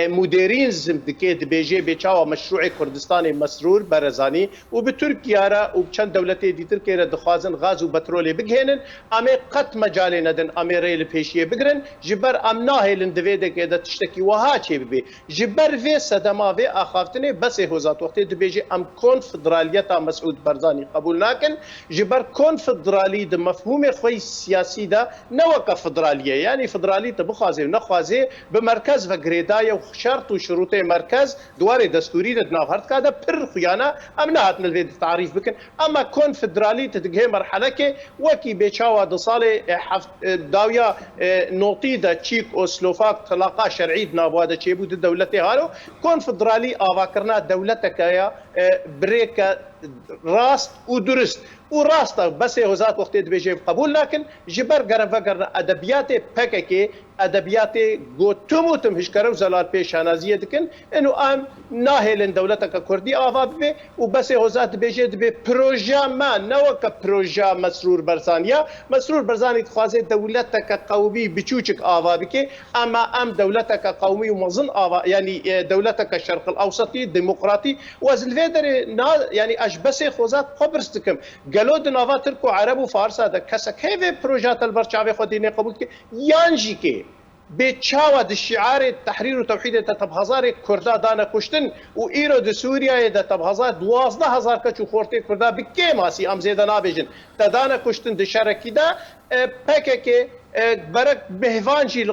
مودرنیزم دکید بیجی بچاو مشروع کردستان مسرور برزانی و به ترکیه را و چند دولتی دیتر که را دخوازن غاز و بترول بگهنن اما قط مجال ندن اما ریل پیشیه بگرن جبر امناه لندویده که دا تشتکی وها چه ببی جبر وی صدما وی آخافتنه بس هوزات وقتی دبیجی ام کنفدرالیتا مسعود برزانی قبول ناکن جبر کنفدرالی د مفهوم خوی سیاسی دا نوکا فدرالیه یعنی فدرالی تبخوازه و نخوازه بمرکز و گرید دايا وشرط وشروط مركز دواري دستوري نافرت كذا بر خيانه امنعت من التعريف بكن اما كونفدرالي تدقي مرحله كي وكي بيشاوا دصالي داويا نوطي دا تشيك او سلوفاك تلاقى شرعي نابواده تشيبو دولتي هالو كونفدرالي افاكرنا دولتك يا بريكا راست ودرست وراستا بس هوزات وقت دبيجي قبول لكن جبر قرن فقرنا ادبيات بككي ادبيات غوتموتم هشكرو زلال بيشانازيه دكن انه ام ناهلن دولتك كردي افاب وبس هوزات دبيجي دبي بروجا ما نوك بروجا مسرور برزاني تخازي دولتك قومي بچوچك افابك اما ام دولتك قومي ومظن يعني دولتك الشرق الاوسطي ديمقراطي وزلفيدر يعني اش بس هوزات قبرستكم قالوا دنافا تركو عرب وفارس هذا كسك هيفي بروجات البرشاوي خديني قبول كي يانجي كي بتشاود الشعار التحرير وتوحيد تبهزار كردا دانا كشتن وايرو د سوريا د تبهزار 12000 كچو خورتي كردا بكي ماسي ام زيد نابجن تدانا كشتن د شركي دا بككي برك بهفانجي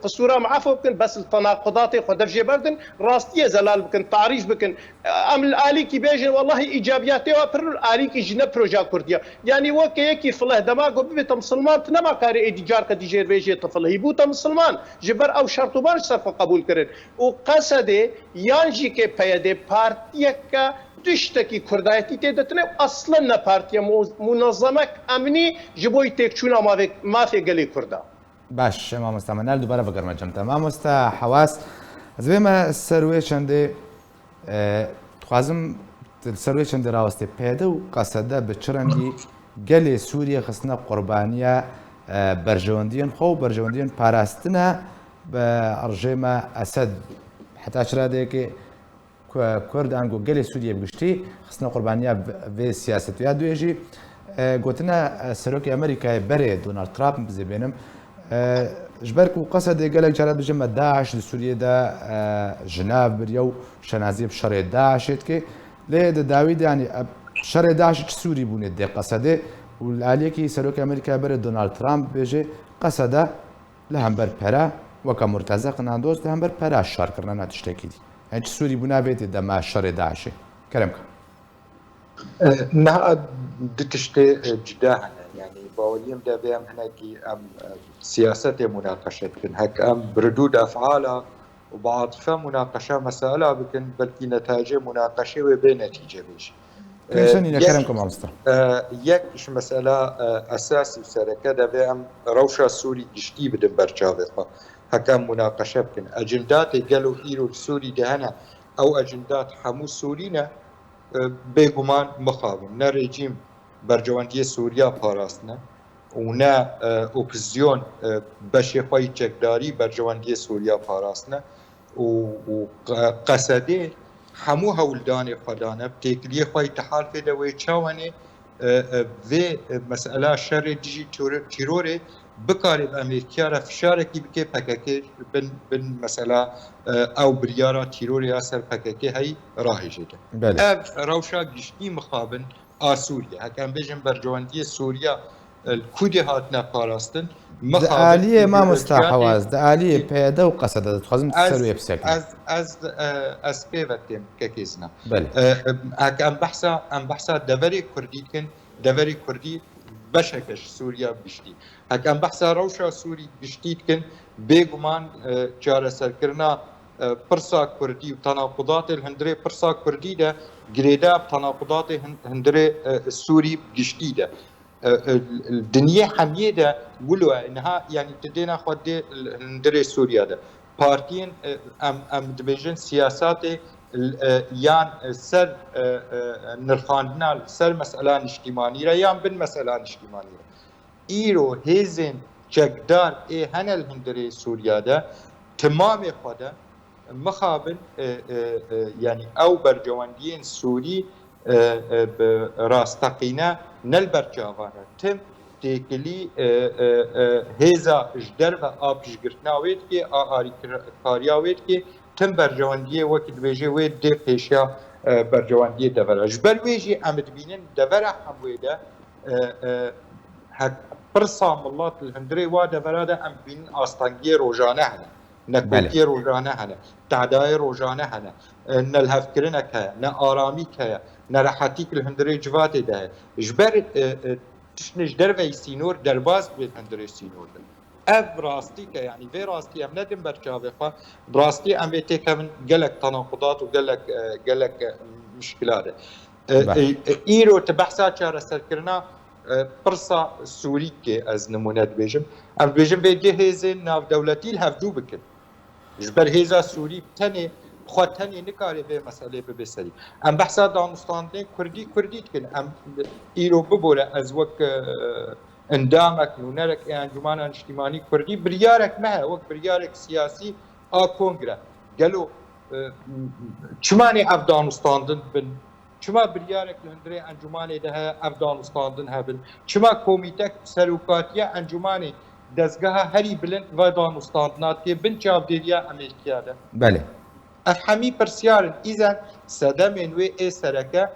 قصوره معفو بكن بس التناقضات خدف جبردن راستيه زلال بكن تعريف بكن ام الالي كي بيجن والله ايجابياته وبر الالي كي جنا بروجا كرديا يعني وكي كي فله دماغ بيت مسلمان تنما كاري ايجار كديجير بيجي طفل هيبوت مسلمان جبر او شرط بار صرف قبول كرن وقصد يانجي كي بيد بارتيكا تشتكي كردايتي تدتنا اصلا نا بارتيا منظمه امني جبوي تكچونا ما في قلي كردا باش ما مستعمل دوباره بگرم جمع تمام مستا حواس از ما سروي چنده خوازم سروي چنده راوسته پیدا و قصده بچرندی گلی سوریه خصنا قربانیه برجواندین خو برجواندین پاراستنا برجم اسد حتى شراده که كرد انجو جلي سوريا بقشتي خصنا قربانية في سياسة يا دويجي قلتنا سروكي أمريكا بري دونالد ترامب زي بينهم جبرك وقصد قالك جرى بجمع داعش لسوريا دا جناف بريو شنازيب شر داعش كي ليه داويد يعني شر داعش سوري بوني دي قصده والعليكي سروكي أمريكا بري دونالد ترامب بيجي قصده لهم بر برا وكمرتزق ناندوز لهم بر برا الشر كرنا نتشتكي دي يعني سوري بنابت ده مع الشر داعش كلامك نها دتشتي جداها يعني باوليم ده بهم هناكي ام سياسة مناقشة بكن هك ام بردود افعالها وبعاطفة مناقشة مسألة بكن بلكي نتائج مناقشة وبين نتيجة بيش كيشاني كلامكم عمستا يكش مسألة اساسي وسركة ده بهم روشة سوري جشتي بدن برشاوقة هكام مناقشة بكن أجندات قالوا إيرو السوري دهنا أو أجندات حمو سورينا بيقومان مخاوم نا ريجيم برجواندية سوريا باراستنا ونا أوبزيون بشي خوي چكداري برجواندية سوريا باراستنا وقصدي حمو هولداني خدانا بتكليه خوي تحال في دوي چاواني في مسألة شر ديجي تيروري بکاری بامریکا را فشارکی بکه پککی بن مثلا او بریارا تیروری اثر پککی هی راهی جده. روشا گشتی مخابن سوریا. هکم بیشم برجواندی سوریا الکودی هات نپاراستن. عالیه ما مستحواز ده عالیه پیدا و قصد خازم تسروی بسکن. از پیوتیم که کیزنا. بله. هکم بحثا دوری کردی کن دوری کردی بشکش سوریا بشتی. هکم بحثا روشا سوری بشتید کن بگمان جار سرکرنا پرسا کردی و تناقضات الهندره پرسا کردی ده گریدا تناقضات هندره سوری بشتی ده. الدنيا حميدة قولوا انها يعني تدينا خد ندري سوريا ده بارتين ام دبيجن سياسات يان سر نرخاندنا سر مسألة اجتماعية يان بن مسألة اجتماعية ايرو هيزن جقدار هنا الهندري سوريا ده تمام خدا مخابن يعني او برجواندين سوري راستقينا نلبر جاوانا تم تيكلي هيزا جدر و آبش گرتناويت كي آري كارياويت كي تم برجواندية وقت بيجي ويد دي پیشا برجواندية دورا جبر بيجي عمد بينن دورا حمويدا برصام الله الهندري وا دورا دا عم بينن آستانگية روجانه هنا نكوكي روجانه هنا تعداي روجانه هنا نلهفكرنك هيا نآراميك هيا نراحتيك الهندري جواتي ده جبر تشنج دربي سينور درباز بالهندري سينور ده اب راستي يعني في راستي ام ندم برشاوخه براستي ام تكمن قالك تناقضات وقالك مشكلات ايرو تبحثا شهر سركرنا برصا سوري كي از نمونه بيجم ام بيجم بيجي هيزن ناف دولتي الهفدو بكن جبر هيزا سوري تاني خاطني نكاري في مسألة ببسري أم بحثا دانستاندين كردي تكن أم إيرو ببورة أزوك اندامك نونرك أنجمان اجتماعي كردي بريارك مها وك بريارك سياسي كونغرا قالوا شماني أفغانستان بن شما بريارك لهندري أنجماني ده أفغانستان هبن شما كوميتك سلوكاتية أنجماني دزگاه هري بلند افغانستان ناتي بن چاوديريا أمريكا ده بله افهمی پرسیارن ایزن سدمن و ای سرکه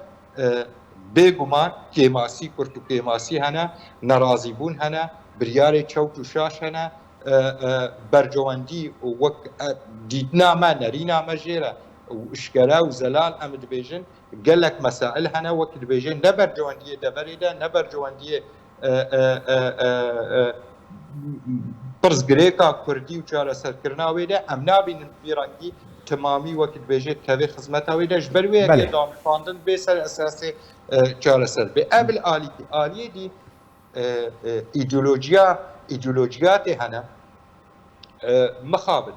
بگمان کیماسی کرد و کیماسی هنه نرازی بون هنه بریار چوت و شاش هنه برجواندی و وک دیدنا ما نرینا ما جیره و اشکره و زلال امد بیجن قلق مسائل هنه وک بیجن نبر جواندی دبریده نبر جواندی پرزگریکا کردی و چاره سرکرناوی ده ام نابین بیرانگی تمامی وقت بيجي كذا خدمتها ويدش بروي كدام فاندن بيسر اساسي چارسر به قبل آلیه دی ایدئولوژیات هنه مخابل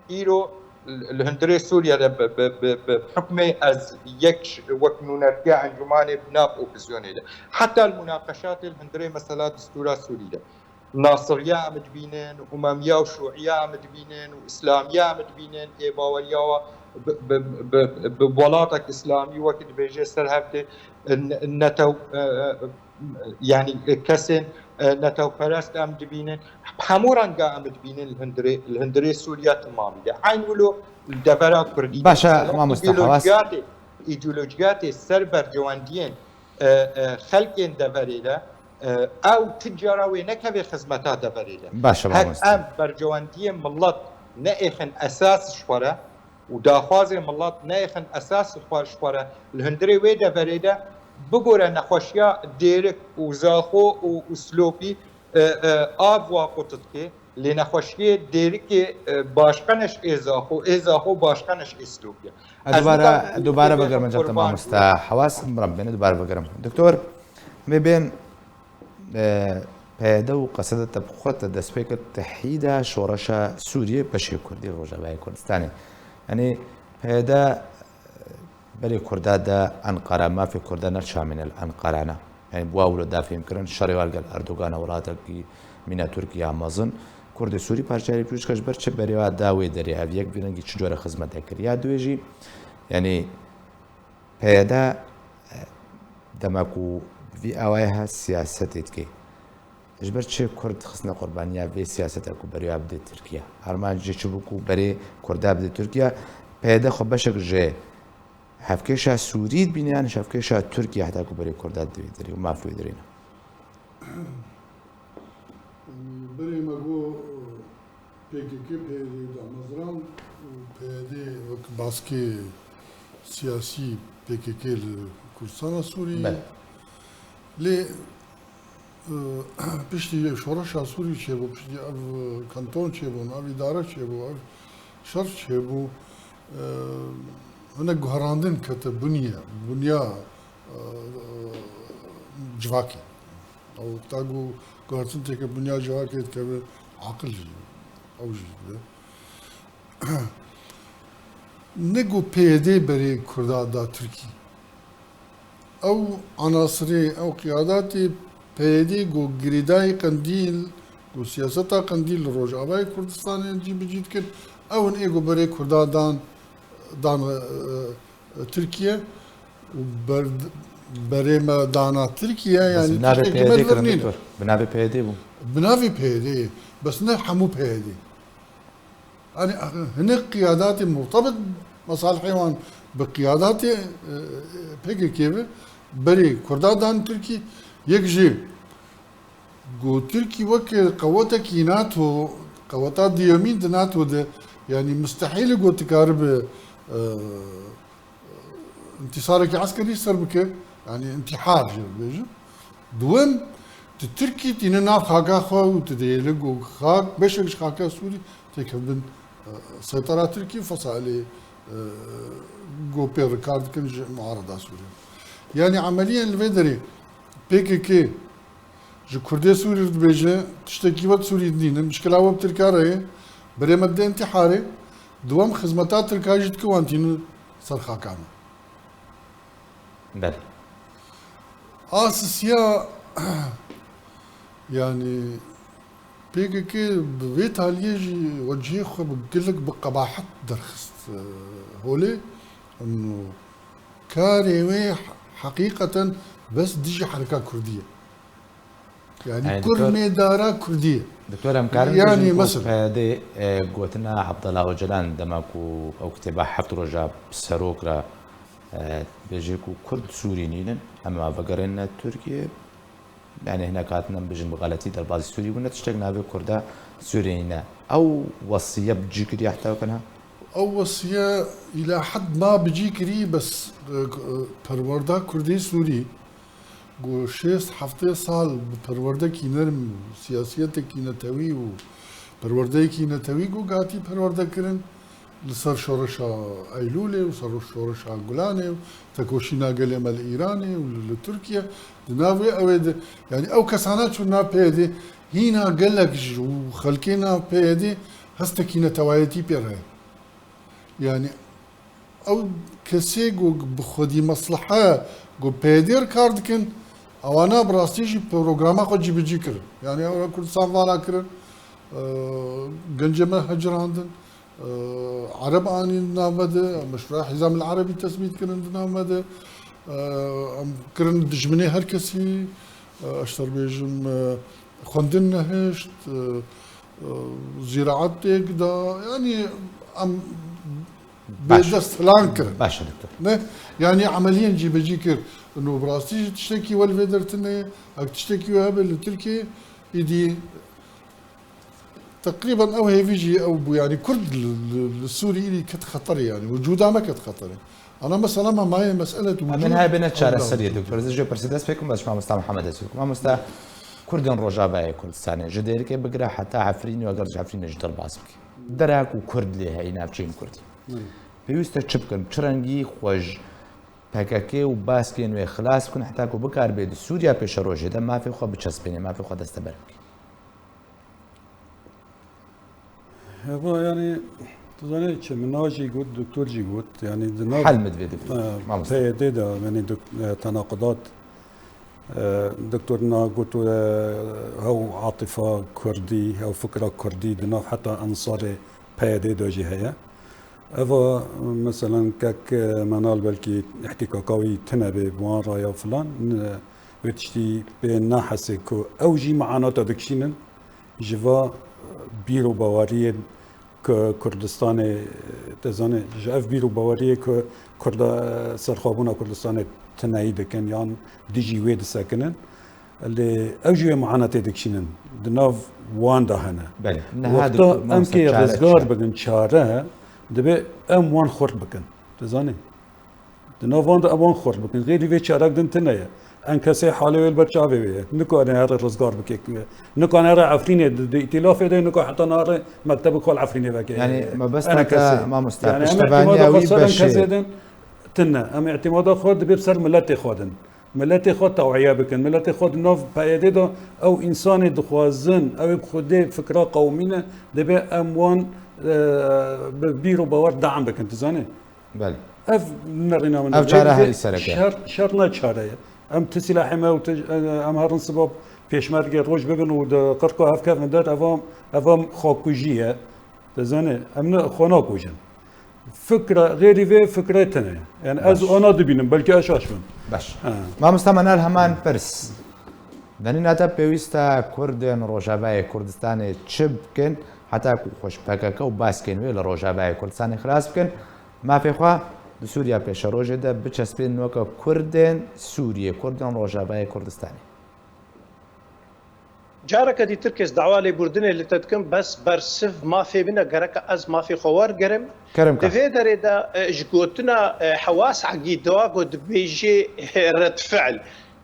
ایرو الهندري سوريا بحكم از یک وقت نونركيا انجمان بناب اوبزيوني ده حتى المناقشات الهندري مثلا دستور سوري ده ناصرية عم تبينن وأممية وشيوعية عم تبينن وإسلامية عم تبينن باوريا بولاتك إسلامي وقت بيجي سرهبته نتو يعني كسن نتو فرست عم تبينن حموران عم تبينن الهندري سوريا تمامي ده عين ولو الدفرة كردية باشا ما مستحواس إيديولوجيات السربر جواندين خلقين دفرة ده او تجاراوي نكبي خدمتها دبريده هك ام برجوانديه ملت ناخن اساس شوره وداخوازي ملت ناخن اساس شوره الهندري وي دبريده بقول نخوشيا ديرك وزاخو واسلوبي اب واقتتكي لنخوشيه ديرك باشقنش ازاخو باشقنش اسلوبيا دوباره بگرم جناب ما مستحواس ربنا دوباره بگرم دكتور ببين پیدا و قصد تبخوت دستپیک تحیید شورش سوریه بشی کردی روجاوی کردستانی یعنی پیدا برای کرده دا انقره ما فی کرده نرشا من الانقره نه یعنی بواولو دافع میکنن شریوال گل اردوغان ولاتا کی من ترکیه آمازون کرد سوری پارچه‌ای پیش کش بر چه برای داوی داری اویک بیرنگی چجور خدمت دکری یا دویجی یعنی پیدا دماغو في أواها سياستك جبر چه کرد خصنا قربانیا به سیاست کو بری عبد ترکیه هرمان جه چبوکو بری کرد عبد ترکیه پیدا خب بشک جه هفکش سورید بینیان هفکش ترکیه حتی کو بری کرد عبد دری و مافوی درینه بری مگو PKK پیدا دامزران پیدا وقت باسکی سیاسی PKK کردستان سوری لی پشتی شورش سوری چه بود پشتی کانتون چه بود آب اداره چه بود آب شهر چه بود هنر گهراندن کت بنیا جواکی او تاگو گهرتن تک بنیا جواکی که عقل جی او جی نگو پیاده بری کردادا ترکی او عناصری او قیاداتی پیاده گو گریدای قندیل گو سیاستا قندیل روجاوای کردستان جی بجید کرد او ایگو بری کردادان دان ترکیه برای ما دانا ترکیه یعنی بنابه پیاده کردن دکتور بنابه پیاده بو بنابه پیاده بس نه حمو پیاده يعني هنا قيادات مرتبط مصالح حيوان بقيادات PKK بري كردادان تركي يكجي جو تركي وك قوتك ناتو قوات ديومين ناتو ده يعني مستحيل جو تقارب انتصارك عسكري صار بك يعني انتحار بيجي دوم التركي تينا خاكا خو وتديلق وخاك بشكش خاكا سوري تكبن سيطرة تركي فصالي جو بير ريكارد كنج معارضة سوريا يعني عمليا الفيدري PKK جو كردي سوري بيجي تشتكي وقت سوري دين المشكلة هو بتركاري بري مبدا انتحاري دوام خدمات تركاي جد كوانتين صرخا كامل بله اساسيا يعني PKK ببيت هاليجي وجهي خو بقول لك بقباحة درخست هولي انه كاري حقيقة بس ديجي حركة كردية يعني كل ميدارة كردية دكتور امكارم يعني مثلا هذه قوتنا عبد الله وجلان دماكو او كتابه حفت رجاب سروكرا بيجيكو كرد سوريين اما فقرنا تركيا يعني هنا كاتنا بجن بغلطي در بعض السوري قلنا تشتغلنا بكردا سوريين او وصيه بجيكري حتى وكانها او وصيه الى حد ما بجيكري بس پروردا كردي سوري گو 6-7 سال پرورده کی نرم سیاسیت کی نتوی و پرورده کی نتوی گو گاتی پرورده کرن لسر شورشا ایلوله و سر شورشا گلانه و تکوشینا گلیم الایرانه و لترکیه دناوی اوید يعني او کسانا چونا پیده هینا گلک جو خلقینا پیده هسته کی نتوایتی پیره يعني او کسی گو بخودی مصلحه گو پیدر کارد کن اوانا براستيجي بروجراما خو جي بيجي كر يعني كردستان فالا كر جنجمه هجر عندن عرب اني نامد مشروع حزام العربي تثبيت كرن نامد كرن دجمني هركسي اشتر بيجم خوندن نهشت زراعات تقدا يعني ام بيدست لانكر باشا دكتور يعني عمليا جي بيجي كر انه براستيجي تشتكي والفيدرتنا او تشتكي وهبل تركيا يدي تقريبا او هي فيجي او يعني كرد السوري اللي كت خطر يعني وجودها ما كت خطر انا مثلا ما هي مساله وجود من هاي بنت شارع السريه دكتور اذا جو برسيدس فيكم بس مع مستعمل محمد اسوكم مع مستعمل كردن رجابه كردستان جديرك بقرا حتى عفريني وقرج عفريني جدر باسك دراك وكرد لي هي نافشين كردي بيوست تشبكن تشرنجي خوج PKK و باسكي انه خلاص كن حتى كو بكار بيد سوريا بيش روجه ده ما في خو بچسبيني ما في خو دستبرك هو يعني تظني چه مناجي قلت دكتور جي قلت يعني دماغ حل مدفيد هي ده يعني تناقضات دكتورنا قلت هو عاطفة كردي أو فكرة كردي دنا حتى أنصاري بيدي دوجي هي أفا مثلا كك منال بلكي احتكاكاوي تنبي بوان رايا فلان وتشتي بين حسيكو أو جي معاناة دكشينن جوا بيرو باوريه كردستان تزانه جاف بيرو باوريه كرد سرخابونا كردستان تنايد كان يان ديجي ويد ساكنن اللي اوجي معانا تدكشينن دناف وان دهنا بله وقتا ام كي رزگار بگن چاره دبه ام وان خورد بکن تزانه دناف وان وان خورد بکن غير في چارك دن تنايه ان كسي حاله البرچاوي وي نكو انا هذا رزگار بك نكو انا عفرينه ائتلاف ده نكو حتى نار مكتب كل عفرينه بك يعني ما بس ما مستعد اشتباني او بشي تنا ام اعتماد خود بيبصر ملت خودن ملت خود توعيه بكن ملت خود نوف بايده او انسان دخوازن او بخوده فكره قومينه دبي اموان بيرو باور دعم بكن تزاني بله اف نرينا من اف شارها السركه شرنا شاريه ام تسلاح ما ام هرن سبب پیشمرگ روج ببن و قرقو هف كاف من دات افام خوكوجيه تزاني ام خونا كوجن فكره غيري في فكرتنا يعني از انا دبينم بلكي اشاش من باش ما مستمنال همان برس دنين اتا بيوستا كردن روجاباي كردستان تشبكن حتى خوش بكاكا وباسكن ولا روجاباي كردستان خلاص بكن ما في خوا سوريا بيش روجه ده بچسبين نوكا كردن سوريا كردن روجاباي كردستاني جارك دي تركز دعوة لبردن اللي تدكم بس برسف ما في بنا جرك از ما في خوار جرم دفي دريدا جوتنا حواس عقيدة قد بيجي رد فعل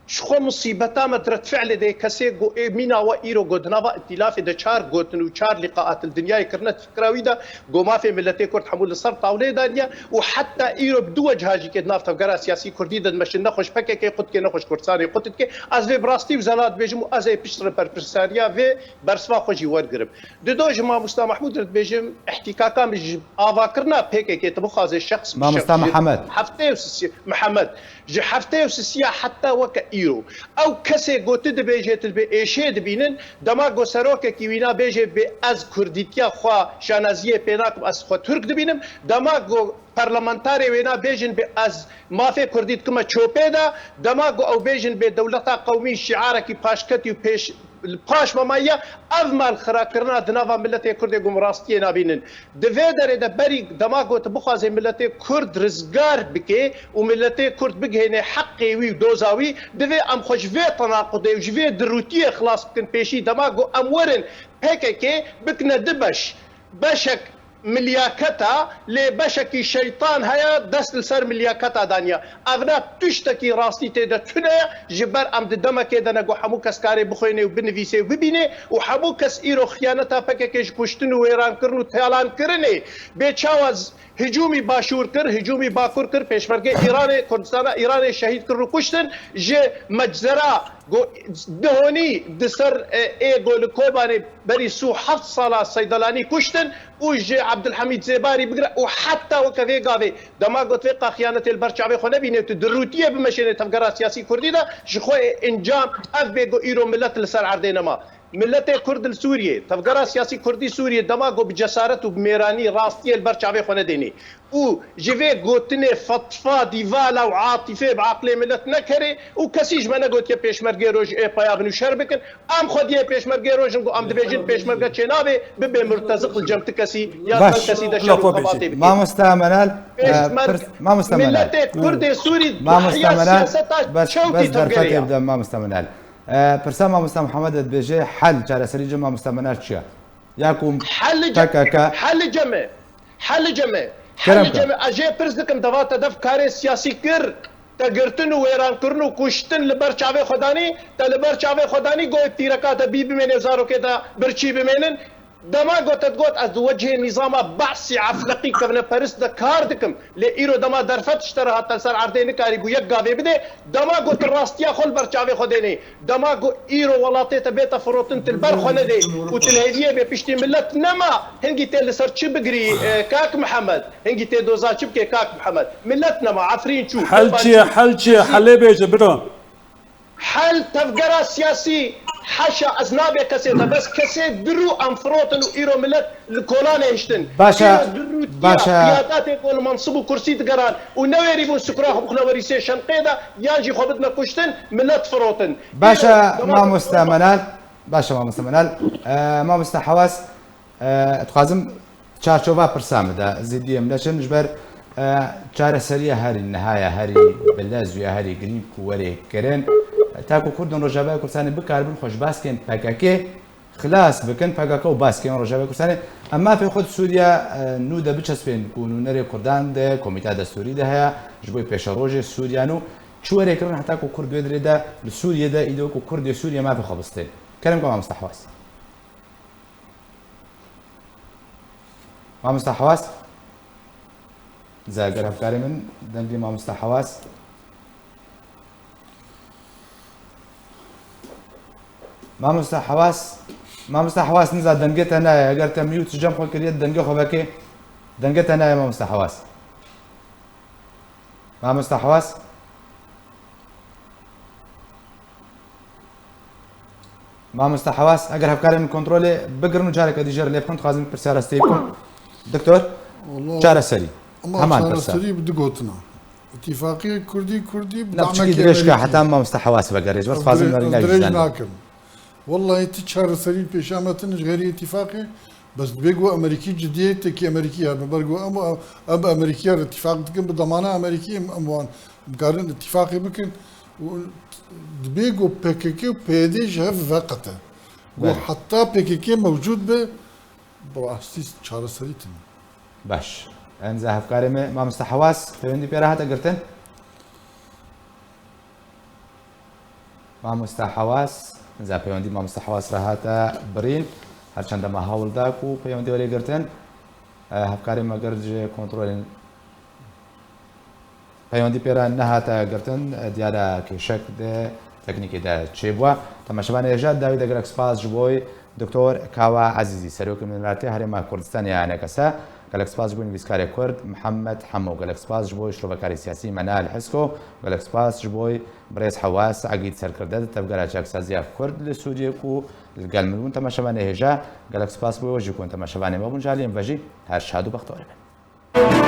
شخو مصيبتا مترد فعل دي كسي مينا وإيرو قد نبا اتلاف دا چار قوتن و چار لقاءات الدنيا كرنت فكراوي دا قو ما في ملتي كرد حمول الصر طاولي دانيا وحتى إيرو بدو وجهاجي كد نافتا وقرا سياسي كردي دا مشن نخوش بكي كي قد كي نخوش كردساني قد كي از في براستي وزالات بيجم از اي بشتر برساريا في برسوا خوشي ورقرب دو جماعة مستا محمود رد بيجم احتكاكا مج آواكرنا بكي كي تبخاز الشخص ما مستا محمد حفتي وسسي محمد جي حفتي وسسيا حتى وكا إيرو او کسی گوته د بیجت به ایشه د بینن دما گو سروک کی وینا بیجه به از کردیتیا خو شانازیه پیناک از خو ترک د بینم دما گو پارلمانتاری وینا بیجن به از مافی کردیت کما چوپه دا دما گو او بیجن به دولت قومی شعار کی پاشکتی و پیش الباش ممايا أضمن خراكرنا دنافا ملتي كرد جمراستي نابينن دفيدر إذا بري دماغو تبخا زي ملتي كرد رزقار بكي وملتي كرد بجهني حقي وي دوزاوي دفي أم خوش في تناقضي وجفي دروتي خلاص بكن بيشي دماغو أمورن هيك بكنا دبش بشك ملياكتا لبشكي شيطان هيا دست لسر ملياكتا دانيا اغنا تشتكي راستي تيدا تنا جبر ام دما كده نغو حمو كسكاري بخويني وبنفيسي وبيني وحمو كس ايرو خيانتا فككش كشتن ويران كرنو تيالان كرني بيچاوز هجومي باشور كر هجومي باكور كر پیشمرگه ایران کردستان ایران شهید کر کشتن ج مجزرا دهوني دسر اي گول کوباني بري سو 7 ساله صيدلاني كشتن وج عبد الحميد زباري بقرا وحتى وكذا قاوي دما قلت لك خيانه البرشاوي خو نبي تدروتيه بمشينه تفقرا سياسي كردي دا شخو انجام افبيغو ايرو ملت لسر عردينما ملت كرد السورية تفقرا سياسي كردي سوريا دماغو بجسارة وبميراني راستية البرشاوي خو نديني و جيفي قوتني فضفاضي فالا وعاطفة بعقلي ملت نكري وكسيج ما نقول يا بيشمرغي روج اي بايابن وشربكن ام خد يا بيشمرغي روج نقول ام دبيجن بيشمرغا تشينابي ببي مرتزق الجمت كسي يا كسي دا شرب ما مستعمل ما مستعمل ملت كرد سوري ما مستعمل بس درفت يبدا ما مستعمل برسام مستر محمد بيجي حل جار سريج ما مستعمل شيء ياكم حل جمع اجي برزكم دوات دف كاري سياسي كر تگرتن و ویران کرن و کشتن لبر چاوه خدانی تا لبر چاوه خدانی گوی تیرکات بی بمینه زارو که تا برچی بمینن دما قوت از وجه نظام بعثي عفلقي كبنا باريس دا كاردكم لإيرو دما درفت اشتراها تلسر عردين كاري قو يك قاوي بده دما قوت الراستيا خل برچاوي خديني دما قو إيرو ولاتي تبيتا فروتن تلبر خندي وتلهديه بيشتي ملت نما هنجي تل سر چي بقري كاك محمد هنجي تل دوزا چي بكي كاك محمد ملت نما عفرين شو حل بيجي برا حل تفقرا سياسي حاشا ازنابه كسيته بس كسيت درو انفروتن وايرو ملت الكولان هشتن باشا قيادات يكون منصب كرسي تقران ونويري بون سكراه بخنا وريسي شنقيده يانجي خبطنا كشتن ملت فروتن باشا ما مستمنال باشا ما مستمنال ما مستحواس تخازم چارچوبا پرسامدا زیدی املاشن جبر چاره سریه هری نهایه هری بلازوی هری گریک وری کرن تاکو کردن رجابه کردن بکاربن خوش باسکن پاکاکی خلاص بکن پاکاکو باسکن رجابه کردن اما في خود سوريا نودا بچسبن كونو نري كردان ده كوميتا دستوري ده هيا جبوي بيشروج سوريانو شو ري كرن حتى كو كرد يدري ده لسوريا ده ايدو كو كرد سوريا ما في خبصتين كلامكم مع مستحواس مع مستحواس زاغر افكاري من دنجي مع مستحواس ما مستحواس نزل دنجت انا اگر تميوت جم خو كريت دنجه خو بكي دنجت انا ما مستحواس ما مستحواس اگر افكاري من كنترول بقرنو جارك ديجر اللي كنت خازم برسال استيكم دكتور والله جار سري همان سري بدقوتنا اتفاقية كردي بدعمك دريشكا حتى ما مستحواس بقريج بس خازم نرجع والله تشار سري بيشامتن غير اتفاقي بس بيجوا امريكي جديه تكي امريكيه برجو ام امريكيه اتفاق تكن بضمانه امريكيه اموان قارن اتفاقي بكن بيجوا بيكيكي وبيديج هف وقته وحتى بيكيكي موجود به براسيس تشار سريتن باش انزا افكاري ما مستحواس فيندي بيراها تقرتن ما مستحواس زا پەیوەندی مامۆستاحواس ڕاهاتە برین هەرچەندە هەوڵ داک و پەیوەندی وەرێگرتن هەفکاری مەگەرجێ کۆنتڕۆلین پەیوەندی پێرە نەهاتە گرتن دیارە کێشەک تەکنیکیدا چێ بووە تەماشەبان هێژات داوی دەگەرەک سپاس ji بۆی دکتۆر کاوا عەزیزی سەرۆکی ملیەتی هەرێما کوردستانی یانەکەسە گەلک سپاس بووین ویسکارێک کورد محەممەد هەموو گەلک سپاس بۆی شرۆڤەکاری سیاسی مەنال حسکۆ گەلک سپاس بۆی بڕێز حەواس ئاگیت سەرکردە تەبگەرە چاکسازیاف کورد لە سووریەک و لەگەڵ من بوون تەماشەبانە هێژا گەلک سپاس بۆی وەژی کۆن تەماشەبانێ مەبوون جالیم بەژی هەر شاد و بەختەوەرە بن.